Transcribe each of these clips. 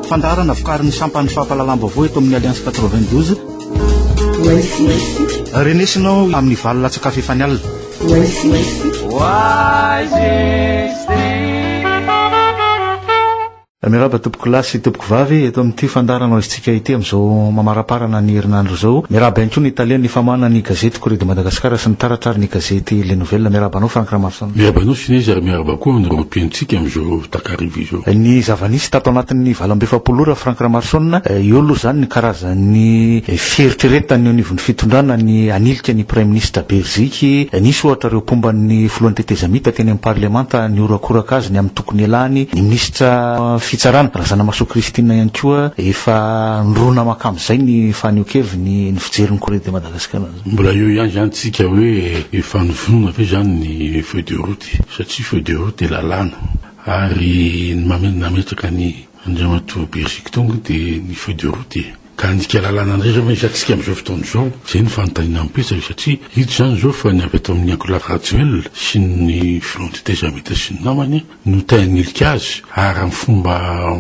fandarana vokariny sampany fampalalam-baovao eto amin'ny Alliance 92 renesinao amin'ny valo latsaka fefany alina miraba tompoko lasy tompoko vavy eto amin'ity fandarana izitsika ity amin'izao mamaraparana ny herinandro zao miraba ihany koa ny Italia ny famana ny gazety Corriere de Madagascar sy ny taratrary ny gazety Les Nouvelles mirabanao Frank Ramarson mirabanao Sinez ary miraba koa ny Europeantsika amin'izao takarivo izao ny zavanisy tato anatin'ny 27 ora Frank Ramarson io aloha zany ny karazany fieritreretany anivon'ny fitondrana ny anilika ny Prime Ministre Belgique nisy ohatra ireo pomban'ny filohan'ny tetezamita teny amin'ny parlemanta ny orakoraka azy ny amin'ny tokony elany ny ministra fitsarana razana maso Kristina ihany koa efa ndrona makam'izay ny faneokeviny ny fijeriny Corriere de Madagascar mbola eo ihany zany tsika hoe efa novonona ve zany ny feuille de route satria feuille de route lalàna ary nametraka ny andriamatoa Belgique tonga dia ny feuille de route ka ndika lalàna ndray zao isatsika amin'izao fotoana zao zay ny fanontaniana mipetsaka satria hito zany zao fa ny avy ato amin'ny Nicolas Rajoel sy ny filohan'ny tetezamita sy ny namany no tainilika azy ary amin'ny fomba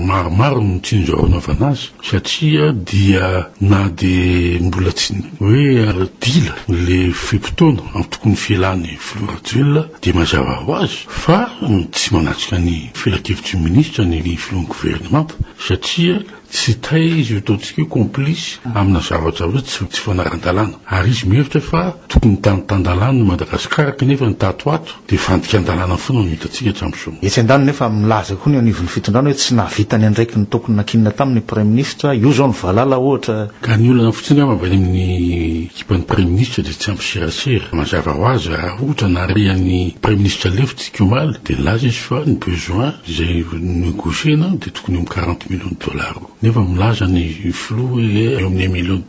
maromaro no tsinjo anaovana azy satria dia na dia mbola tsy hoe dila le fipotoana amin'ny tokony fialan'ny filoha Rajoel dia mazava ho azy fa tsy manatrika ny filan-kevitry ministra ny filohan'ny gouvernemanta satria tsy tay izy ataontsika complice amina zavatra hoe tsy fanaran-dalàna ary izy mihevitra fa tokony tandalàna ny Madagasikara kanefa ny tato ato dia fandika an-dalàna foana no hitantsika hatramin'izao etsy an-dany nefa milaza koa ny anivon'ny fitondrana hoe tsy nahavitany andraiky ny tokony nakinina tamin'ny Prime Ministre io zao ny valala ohatra ka ny olona fotsiny mavany amin'ny ekipan'ny Prime Ministre dia tsy ampiserasera mazava ho azy raha ohatra narehan'ny Prime Ministre lefo tsika omaly dia nilaza izy fa ny besoin izay négociena dia tokony eo $40 millions nefa milaza ny filoha eo amin'ny $1 million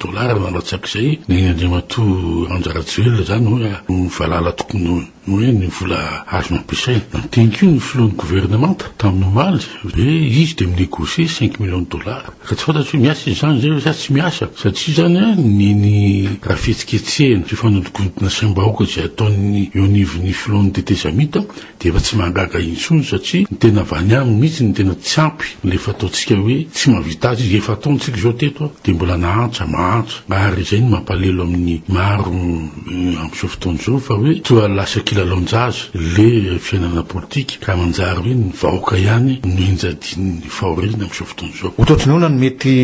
nalatsak'izay ny andriamatoa Rajoel zany hoe ny valala tokony hoe ny vola azo mampiasaina nantenikio ny filohan'ny gouvernemanta tamin'ny omaly hoe izy dia minégocie $5 millions ka tsy fantatry hoe miasa izy zany zay sa tsy miasa satria zany ny raha fihetsiketsehana sy fanodikontona saim-bahoaka izay ataony eo anivon'ny filohan'ny tetezamita dia efa tsy mahagaga intsony satria ny tena avany aminy mihitsy ny tena tsy ampy le fataontsika hoe tsy mahavita azy izy efa ataontsika zao teto dia mbola mahantra ary izay ny mampalelo amin'ny maro amin'izao fotoana zao fa hoe toa lasa kilalao-njaza le fiainana politika ka manjary hoe ny vahoaka ihany no injadin'ny fahoriana amin'izao fotoana zao ohatrany hoana ny mety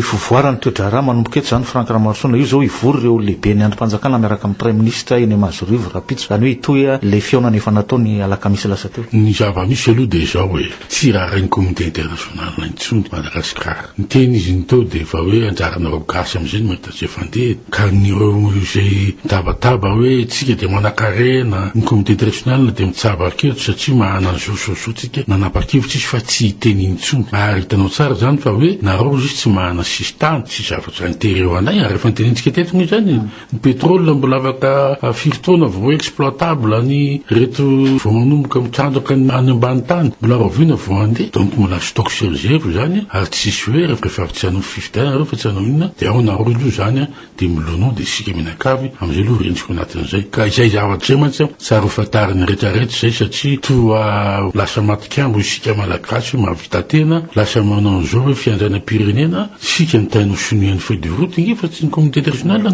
fivoarany toedrara manomboka eto zany Frank Ramarson io zao ivory ireo lehibe ny androm-panjakana miaraka amin'ny Prime Ministre eny Mazorivo rapitso zany hoe itoy le fiaonana efa nataony alakamisy lasa teo ny zava-misy aloha dia zao hoe tsy raha rainy communauté internationale na intsony Madagasikara ny teny izy ny tao dia efa hoe anjaranareo gasy amin'izay ny mahita tsy fandeha ka nyreo izay tabataba hoe tsika dia manan-karena ny communauté internationale dia mitsaba-kevitra satria mahana zososotsika nanapa-kevitra izy fa tsy hiteny intsony ary hitanao tsara zany fa hoe nareo izy tsy mahana sistany tsy zavatra intérêt anay ary efa nitenentsika tetony zany ny pétrole mbola afaka firitaona vao exploitable ny reto vao manomboka mitrandraka any ambany tany mbola raviana vao andeha donc mbola stock sur réserve zany ary tsisy hoe rehefa tsy hanao fividiana reo fa tsy hanao inona dia ao nareo aloha zany dia milonao dia sika mianakavy amin'izay aloha rentsika anatin'izay ka izay zavatra zay mantsy tsara hofatariny rehetrarehetra zay satria toa lasa matikambo isika malagasy mahavita tena lasa manao zao hoe fiandrianam-pirenena sika ny tainao sinoian'ny feuille de route iny fa tsy ny communauté internationale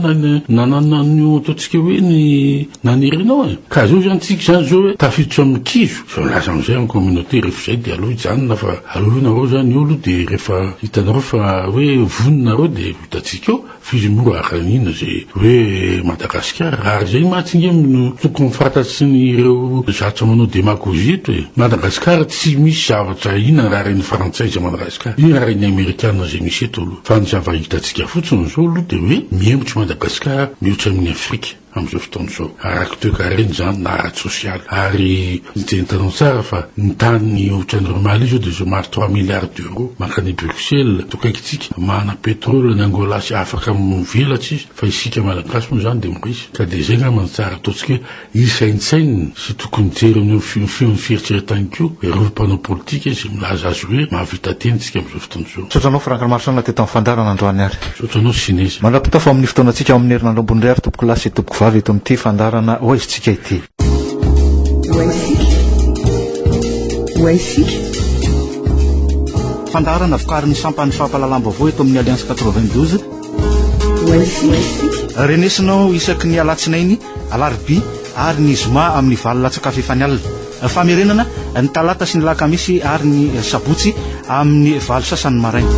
nanana ny ataontsika hoe ny nanirenao ka zao zany tsika zany zao hoe tafiditra amin'ny kizo zao laza amin'izay amin'ny communauté rehefa zay dia aloha hijanona fa aloha nareo zany olo dia rehefa hitanareo fa hoe voninareo dia hitatsika eo fizy mora aranina zay hoe Madagasikara ary zay mahatsingamy tokony fantatsy ny ireo zatra manao démagogie eto hoe Madagasikara tsy misy zavatra ina raha reny frantsay zay Madagasikara ina raha reny amerikana zay misy eto aloha fa ny zava hitatsika fotsiny zao aloha dia hoe miembotra Madagasikara mihoatra amin'ny Afrika amin'izao fotoana zao araky toekareny zany na araky sosialy ary zay nitanao tsara fa ny tany ohatran'ireo Mali zao dia zao maro 3 milliards d'euros makany Bruxelles tokaikitsika mahana pétrole ny Angola sy afaka mivelatra izy fa isika malagasy moa zany dia morisy ka dia zay ngambany tsara ataontsika hoe isaintsainy sy tokony jery amin'ny fiony fieritreretany koa ireo mpanao politika izay milaza azy hoe mahavita teny tsika amin'izao fotoana zao sotranao Frank Ramarson teto amin'ny fandarana androany ary sotranao Sinez mandrapitafo amin'ny fotoanantsika amin'ny herinandro ambony ray ary tompoko lasy tompoko vavy eto amin'ity fandarana oaizitsika ity fandarana vokariny sampany fampalalam-baovao eto amin'ny Alliance 92. Renesinao isaky ny alatsinainy, alarobia ary ny zoma amin'ny valolatsakafo efa ny alina. Famerenana ny talata sy ny lakamisy ary ny sabotsy amin'ny valo sasany maraina.